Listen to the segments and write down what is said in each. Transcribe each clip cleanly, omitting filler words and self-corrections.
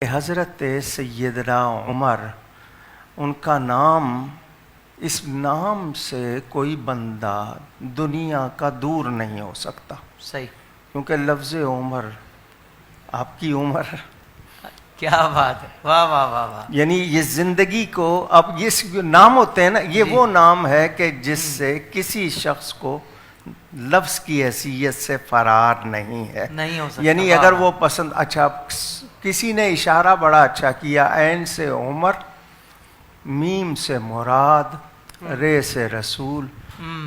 حضرت سیدنا عمر، ان کا نام، اس نام سے کوئی بندہ دنیا کا دور نہیں ہو سکتا. صحیح. کیونکہ لفظ عمر، آپ کی عمر، کیا بات ہے، واہ واہ واہ واہ. یعنی یہ زندگی کو، اب یہ نام ہوتے ہیں نا، یہ وہ نام ہے کہ جس سے کسی شخص کو لفظ کی حیثیت سے فرار نہیں ہے. نہیں ہو سکتا. یعنی اگر وہ پسند، اچھا کسی نے اشارہ بڑا اچھا کیا، عین سے عمر، میم سے مراد، رے سے رسول،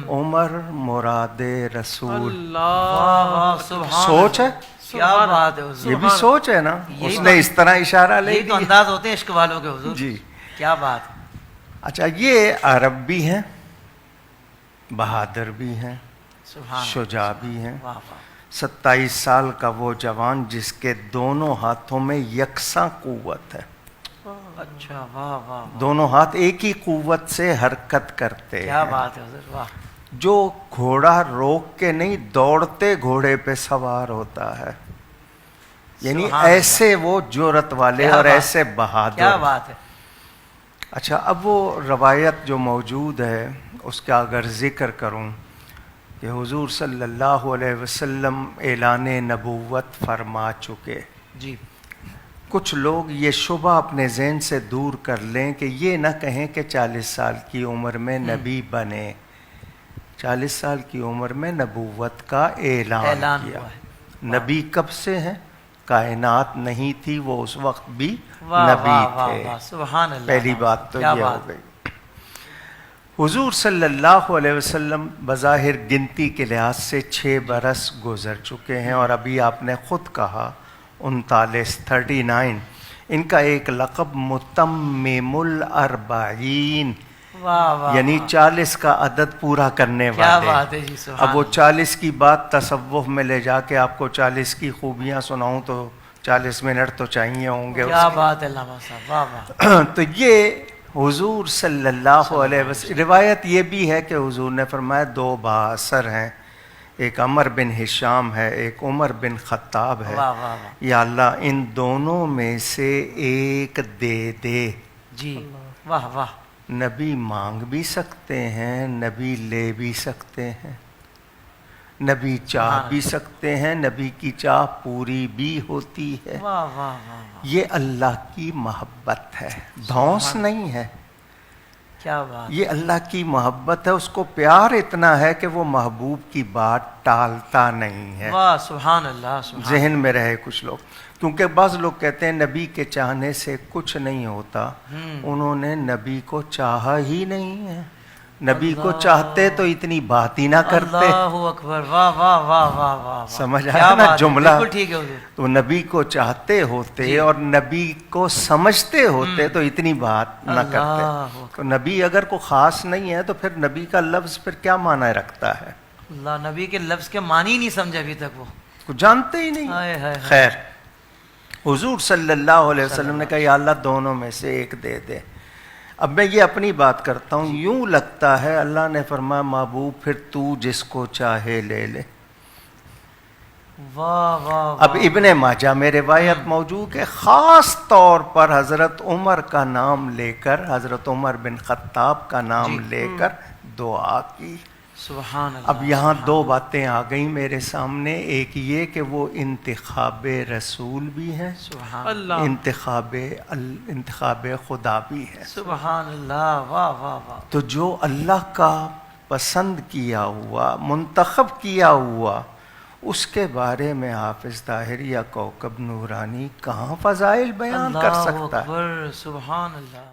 عمر مراد رسول. اللہ سبحان. سوچ ہے، کیا بات ہے حضور. یہ بھی سوچ ہے نا، اس نے اس طرح اشارہ لے یہی تو لیا. انداز ہوتے ہیں عشق والوں کے حضور. جی. کیا بات. اچھا، یہ عرب بھی ہیں، بہادر بھی ہیں، سبحان. شجاع بھی ہیں. واہ واہ. 27 سال کا وہ جوان جس کے دونوں ہاتھوں میں یکساں قوت ہے. اچھا، واہ واہ. دونوں ہاتھ ایک ہی قوت سے حرکت کرتے ہیں. کیا بات ہے حضور. واہ. جو گھوڑا روک کے نہیں، دوڑتے گھوڑے پہ سوار ہوتا ہے. یعنی ایسے وہ جرأت والے اور ایسے بہادر. کیا بات ہے. اچھا، اب وہ روایت جو موجود ہے اس کا اگر ذکر کروں کہ حضور صلی اللہ علیہ وسلم اعلان نبوت فرما چکے. جی. کچھ لوگ یہ شبہ اپنے ذہن سے دور کر لیں کہ یہ نہ کہیں کہ 40 سال کی عمر میں نبی بنے. 40 سال کی عمر میں نبوت کا اعلان کیا. نبی کب سے ہیں؟ کائنات نہیں تھی، وہ اس وقت بھی نبی تھے. سبحان اللہ. پہلی بات تو یہ ہو گئی. حضور صلی اللہ علیہ وسلم بظاہر گنتی کے لحاظ سے 6 برس گزر چکے ہیں، اور ابھی آپ نے خود کہا 39. ان کا ایک لقب متمم الاربعین، یعنی 40 کا عدد پورا کرنے والے. کیا بات ہے جی. اب وہ 40 کی بات تصوف میں لے جا کے آپ کو 40 کی خوبیاں سناؤں تو 40 منٹ تو چاہیے ہوں گے. کیا بات ہے علامہ صاحب. واہ واہ. تو یہ حضور صلی اللہ علیہ وسلم، روایت یہ بھی ہے کہ حضور نے فرمایا 2 بااثر ہیں، ایک عمر بن ہشام ہے، ایک عمر بن خطاب ہے. واہ واہ واہ. یا اللہ ان دونوں میں سے ایک دے دے. جی. واہ واہ. نبی مانگ بھی سکتے ہیں، نبی لے بھی سکتے ہیں، نبی چاہ بھی سکتے ہیں، نبی کی چاہ پوری بھی ہوتی ہے. واہ واہ واہ. یہ اللہ کی محبت ہے، دھونس نہیں ہے. کیا بات. یہ اللہ کی محبت ہے. اس کو پیار اتنا ہے کہ وہ محبوب کی بات ٹالتا نہیں ہے. واہ سبحان اللہ. ذہن میں رہے کچھ لوگ، کیونکہ بعض لوگ کہتے ہیں نبی کے چاہنے سے کچھ نہیں ہوتا. انہوں نے نبی کو چاہا ہی نہیں ہے. نبی کو چاہتے تو اتنی بات ہی نہ کرتے. اللہ اکبر. واہ واہ واہ واہ واہ. سمجھ آیا نا جملہ. بالکل ٹھیک ہے حضور. تو نبی کو چاہتے ہوتے اور نبی کو سمجھتے ہوتے تو اتنی بات نہ کرتے. تو نبی اگر کوئی خاص نہیں ہے تو پھر نبی کا لفظ پھر کیا معنی رکھتا ہے؟ اللہ، نبی کے لفظ کے معنی نہیں سمجھے ابھی تک، وہ جانتے ہی نہیں. خیر، حضور صلی اللہ علیہ وسلم نے کہا یا اللہ دونوں میں سے ایک دے دے. اب میں یہ اپنی بات کرتا ہوں، یوں لگتا ہے اللہ نے فرمایا محبوب پھر تو جس کو چاہے لے لے. واہ واہ. اب ابن ماجہ میں روایت موجود ہے، خاص طور پر حضرت عمر کا نام لے کر، حضرت عمر بن خطاب کا نام لے کر دعا کی. سبحان اللہ. اب یہاں 2 باتیں آ گئیں میرے سامنے. ایک یہ کہ وہ انتخاب رسول بھی ہیں، سبحان اللہ. انتخاب خدا بھی ہے. سبحان اللہ. واہ واہ واہ. تو جو اللہ کا پسند کیا ہوا، منتخب کیا ہوا، اس کے بارے میں حافظ طاہر یا کوکب نورانی کہاں فضائل بیان کر سکتا ہے؟ اللہ اکبر. سبحان اللہ.